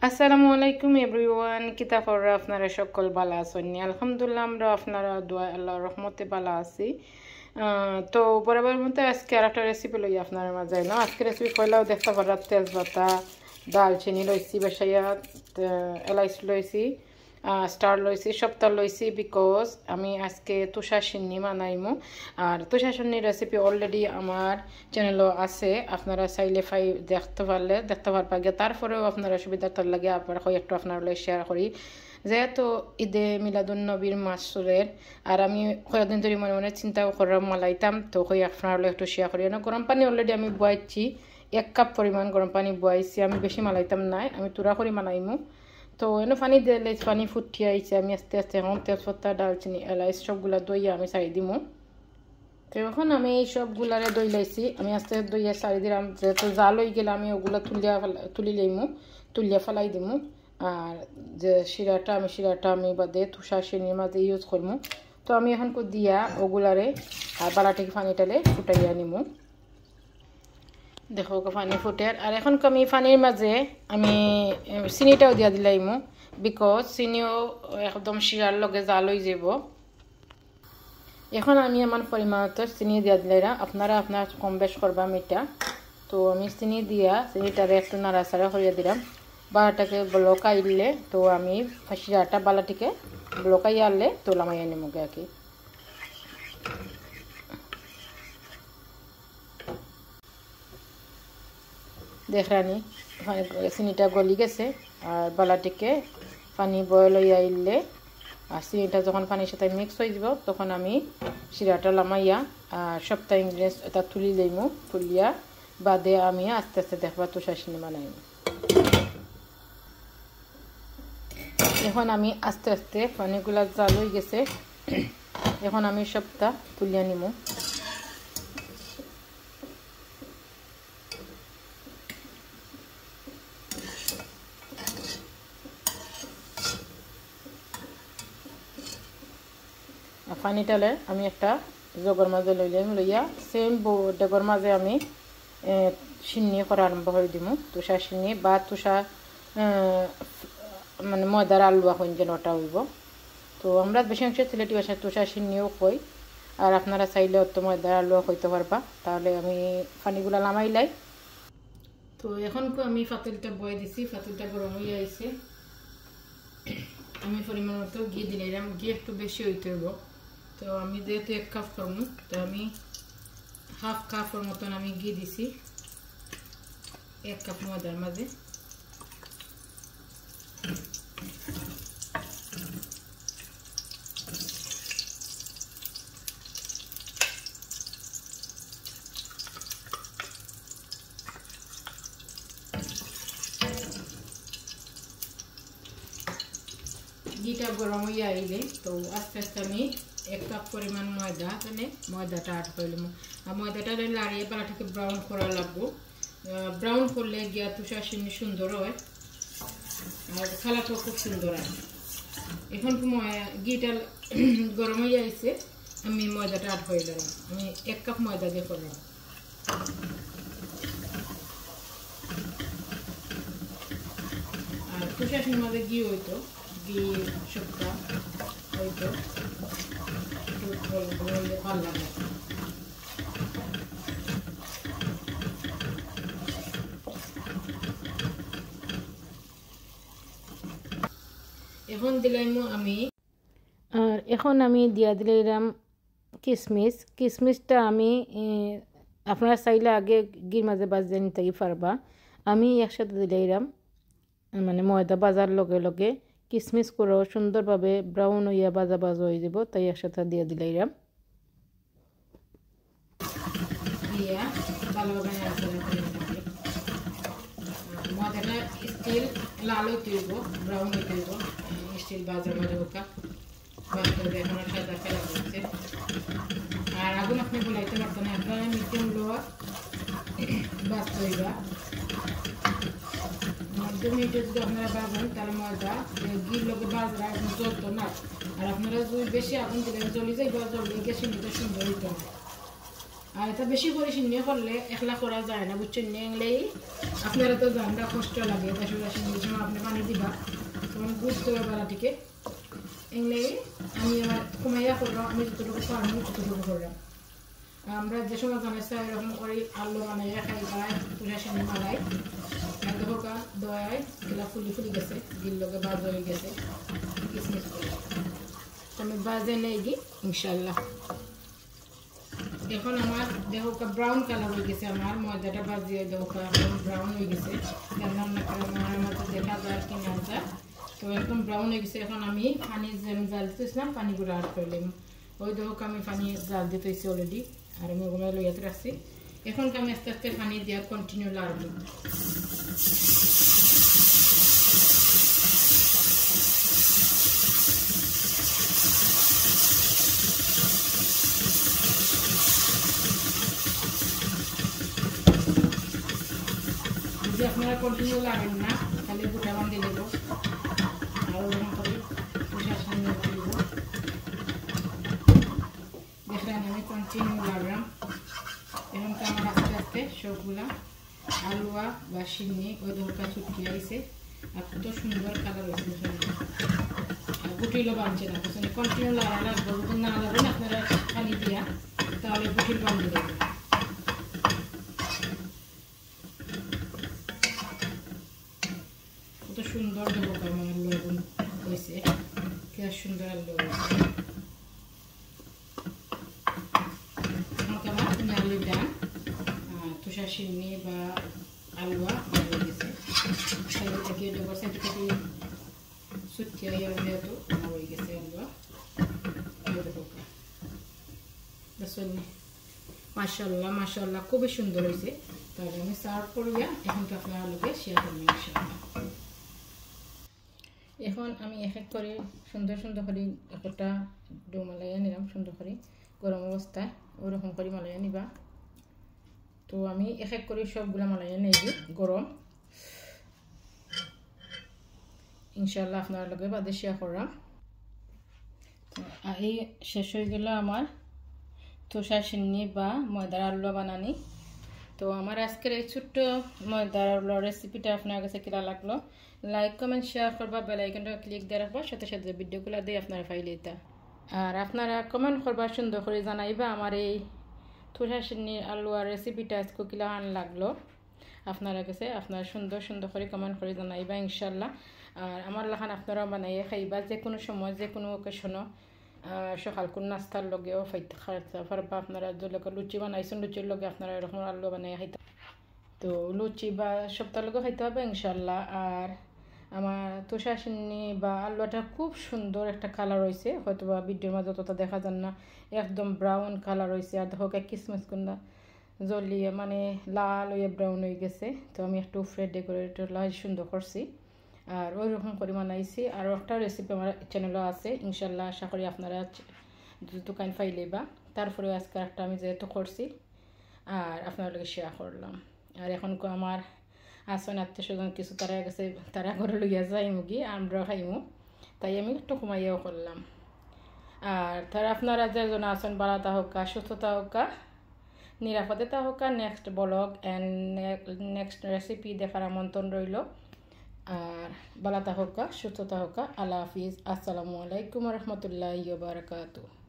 আসসালামু আলাইকুম এভরিওয়ান, কিতা খবর? আপনারা সকল ভালো আছেন? আলহামদুলিল্লাহ, আমরা আপনারা দোয়া আল্লাহর রহমতে ভালো আছি। তো বরাবর মতো আজকে আর একটা রেসিপি লই আপনার মাঝে না। আজকে রেসিপি পয়লাও দেখতে পারা তেজপাতা, দালচিনি লইছি, বেসাইয়া এলাইচ লইছি, স্টার লইছি, সবটা লইছি বিকজ আমি আজকে তুষার সিন্নি বানাইমু। আর তুষার সিন্নির রেসিপি অলরেডি আমার চ্যানেলও আছে, আপনারা চাইলে দেখতে পারবা গিয়ে। তারপরেও আপনারা সুবিধাটার লাগে আবার একটু আপনার শেয়ার করি, যেহেতু ঈদে মিলাদুন নবীর মাসুরের। আর আমি কয়েকদিন ধরে মনে মনে চিন্তা করে মালাইতাম, তো আপনার একটু শেয়ার করি না। গরম পানি অলরেডি আমি বয়াইছি, 1 কাপ পরিমাণ গরম পানি বয়াইছি। আমি বেশি মালাইতাম নাই, আমি তুরা করে মালাইমু। তো এনে পানি দিলে পানি ফুটিয়ে আইছে, আমি আস্তে আস্তে এখন তেজপাতা, দালচিনি, এলাচ সবগুলা দইয়া আমি ছাড়ি দিমু। তো এখন আমি এই সবগুলারে দই লাইছি, আমি আস্তে দইয়া ছাড়ি দিলাম। যেহেতু জাল হয়ে গেলে আমি ওগুলা তুলি লইমু, তুলিয়া ফেলাই দিমু। আর যে শিরাটা আমি বাদে তুষার সিন্নির মাঝে ইউজ করবো। তো আমি এখন দিয়া ওগুলারে আর বালাটিকে পানিটালে ফুটাইয়া নিমু। দেখো পানি ফুটে। আর এখন আমি পানির মাঝে আমি চিনিটাও দিয়া দিলাইমু, বিকজ চিনিও একদম শিরার লগে জাল হয়ে যাব। এখন আমি আমার পরিমাণত চিনি দিয়া দিলাইরা, আপনারা আপনার কম বেশ করবা মিঠা। তো আমি চিনি দিয়া চিনিটারে একটু নাড়াচাড়া করিয়া দিলাম। বালাটাকে বলকাই দিলে তো আমি শিরাটা বালাটিকে বলকাই আনলে তো লামাইয়া নিমুগে আর কি। দেখরানি চিনিটা গলি গেছে। আর বালাটিকে পানি বয়েল হইয়া আইলে আর চিনিটা যখন পানির সাথে মিক্স হয়ে যাব, তখন আমি শিরাটা লামাইয়া আর সবটা ইনগ্রিডিয়েন্টস এটা তুলি লইমু। তুলিয়া বাদে আমি আস্তে আস্তে দেখবা তুষার সিন্নি বানাইম। এখন আমি আস্তে আস্তে পানিগুলা জাল হয়ে গেছে, এখন আমি সবটা তুলিয়া নিমু। পানিটালে আমি একটা জগর মাঝে লইয়া সেম ডেগর মাঝে আমি সিন্নি করা আরম্ভ করে দিব। তুষার সিন্নি বা তুষার মানে ময়দার আলুয়া হইন যেন ওটা হইব। তো আমরা বেশি অংশ সিলেটি ভাষায় তুষার সিন্নিও কই, আর আপনারা চাইলে অত ময়দার আলুয়া হইতে পারবা। তাহলে আমি পানিগুলা নামাই লাই। তো এখন আমি ফাতিলটা বয়ে দিছি, ফাতিলটা গরম হয়ে আইছে। আমি পরিমাণ মতো ঘি দিলাম, ঘি একটু বেশি হইতে হইব। তো আমি যেহেতু 1 কাপ করবো, তো আমি 1/2 কাপের মতন আমি ঘি দিছি 1 কাপ ময়দার মাঝে। ঘিটা গরম হয়ে আইলে তো আস্তে আস্তে আমি 1 কাপ পরিমাণ ময়দা ময়দাটা আট করলাম। আর ময়দাটা লাড়িয়ে বালাটাকে ব্রাউন করা লাগবো। ব্রাউন করলে গিয়া তুষার সিন্নি সুন্দর হয় আর খালাটাও খুব সুন্দর হয়। এখন ঘিটা গরম হয়ে আইছে, আমি ময়দাটা আট করে দিলাম। আমি 1 কাপ ময়দা দিয়ে করলাম। আর তুষার সিন্নির মধ্যে ঘি হইতো, ঘি সবটা হইতো ভালো লাগে। এখন দিলাম আমি, আর এখন আমি দিয়া দিলাম কিশমিশটা আমি আপনারা চাইলে আগে ঘির মাঝে বাজিয়ে নিতে পারবা। আমি একসাথে দিলাম, মানে ময়দা বাজার লগে লগে কিশমিশ করেও সুন্দরভাবে ব্রাউন হইয়া বাজা হয়ে যাব, তাই একসাথে দিয়ে দিলাম। দিয়া ভালোভাবে ময়দাটা স্টিল লাল হইতে হইব, ব্রাউন হইতে হইব, স্টিল বাজা হোকা। এখন সাদা খেলা হচ্ছে। আপনি বলাইতে পারতেন না একবার মিডিয়াম লো বাঁচতে হইবা মধ্যম হিটে যদি আপনারা বাজেন তাহলে ময়দা ঘির লোকে বাজরা এখন চলতো না আর আপনারা যদি বেশি আগুন দিলে জ্বলি যাইবা জ্বললে গিয়ে সিন্নিটা সুন্দর হইতো না আর এটা বেশি করে সিন্নি করলে একলা করা যায় না বুঝছেন নিয়ে আপনারা তো জানটা কষ্ট লাগে বেশিটা সিন্নির সময় আপনি পানি দিবা তখন বুঝতে হবে বেলাটিকে এগুলো আমি আমার কমাইয়া করলাম আমি যতটুকু পারবো ততটুকু করলাম আমরা যে সময় বানাইছি এরকম করে আলু বানাইয়া খাই গাই পুরা সিন্নি মালাই দেখো কা দয়ায় এগুলা ফুলি ফুলি গেছে গিল লগে বাজ হয়ে গেছে কিসমিস করে আমি বাজে নেই গি ইনশাল্লাহ এখন আমার দেখো কা ব্রাউন কালার হয়ে গেছে আমার ময়দাটা বাজিয়ে দেখো কা ব্রাউন হয়ে গেছে কেমন না আমার মতো দেখা যায় কি না যায় তো একদম ব্রাউন হয়ে গেছে এখন আমি পানি যে জাল দিতেছিলাম পানিগুলো অ্যাড করলাম ওই দেখো আমি পানি জাল দিতেছি অলরেডি আর আমি ওগুলো লইয়াতে রাখছি এখন আমি আস্তে আস্তে পানি দিয়ে কন্টিনিউ লাড়ব যদি আপনারা কন্টিনিউ লাগান না তাহলে গোটা বান্ধে দেবো আর ওরকম করে দেখলেন আমি কন্টিনিউ লাগলাম এখন তো আমার আস্তে আস্তে সবগুলা আলুয়া বা সিন্নি ওই দরকা ছুটকি আইছে আর কত সুন্দর কালার হয়েছে আর গুটিলও বানছে না কন্টিনিউ লাগা লাগবে যদি না লাগবেন আপনারা পানি দিয়া তাহলে গুটিল বানিয়ে দেবেন কত সুন্দর দেবো আমার লবণ হয়েছে কি সুন্দর আলু হয়েছে আলু ডান তুষার সিন্নি বা আলুয়া হয়ে গেছে সাইডে থেকে ডবল সাইড থেকে সুটকিয়া যেহেতু হয়ে গেছে আলুয়া মাশাআল্লাহ মাশাআল্লাহ খুবই সুন্দর হয়েছে তাহলে আমি সার্ভ করিয়া এখন তো আপনার আলুকে শেয়ার করবো ইনশাআল্লাহ এখন আমি এক এক করে সুন্দর সুন্দর করে একটা ডো মালাইয়া নিলাম সুন্দর করে গরম অবস্থায় ওরকম করে মালাইয়া নিবা তো আমি এক এক করে সবগুলা মালাইয়া নিয়ে গরম ইনশাআল্লাহ আপনার লগে বাদে শেয়ার করলাম এই শেষ হয়ে গেল আমার তুষার সিন্নি বা ময়দার আলুয়া বানানি তো আমার আজকের এই ছোট্ট ময়দার আলুয়া রেসিপিটা আপনার কাছে কিরা লাগলো লাইক কমেন্ট শেয়ার করবা বেল আইকনটা ক্লিক দিয়ে রাখবা সাথে সাথে ভিডিওগুলো দিয়ে আপনারা ফাইলে দিতা আর আপনারা কমেন্ট করবা সুন্দর করে জানাইবা আমার এই তুষার সিন্নির আলুয়া রেসিপিটা আজকে কিলা আন লাগলো আপনারা কাছে আপনারা সুন্দর সুন্দর করে কমেন্ট করে জানাইবা ইনশাআল্লাহ আর আমার লাখান আপনারা বানাইয়া খাইবা যে কোনো সময় যে কোনো অকেশনও সকাল কোন নাস্তার লগেও ফাইতে খাইতে পারবা আপনারা যদি লুচি বানাইছেন লুচির লগে আপনারা এরকম আলু বানাইয়া খাইতে তো লুচি বা সপ্তাহ লগে খাইতে হবে ইনশাআল্লাহ আর আমার তুষার সিন্নি বা আলুটা খুব সুন্দর একটা কালার হয়েছে হয়তো বা ভিডিওর মাঝে ততটা দেখা যান না একদম ব্রাউন কালার হয়েছে আর দেখো কিসমিস কুন্ডা জ্বলিয়ে মানে লাল হয়ে ব্রাউন হয়ে গেছে তো আমি একটু ফ্রেড ডেকোরেট সুন্দর করছি আর ওই রকম করে বানাইছি আর একটা রেসিপি আমার চ্যানেলও আছে ইনশাআল্লাহ আশা করি আপনারা দোকান পাইলে বা তারপরে আজকে একটা আমি যেহেতু করছি আর আপনার লগে শেয়ার করলাম আর এখন আমার আসন আত্মীয় স্বজন কিছু তারা গেছে তারা ঘরে লইয়া যাই মুগি আমরা খাইমু তাই আমি একটু কমাইয়াও করলাম আর তারা আপনারা যেজন আসন বাড়াতা হোক সুস্থতা হোক নিরাপদে তা হোক next blog and next recipe দেখার আমন্ত্রণ রইল আর বালাতা হোক সুস্থতা হোক আল্লাহ হাফিজ আসসালামু আলাইকুম রহমতুল্লাহি ওয়া বারাকাতুহু।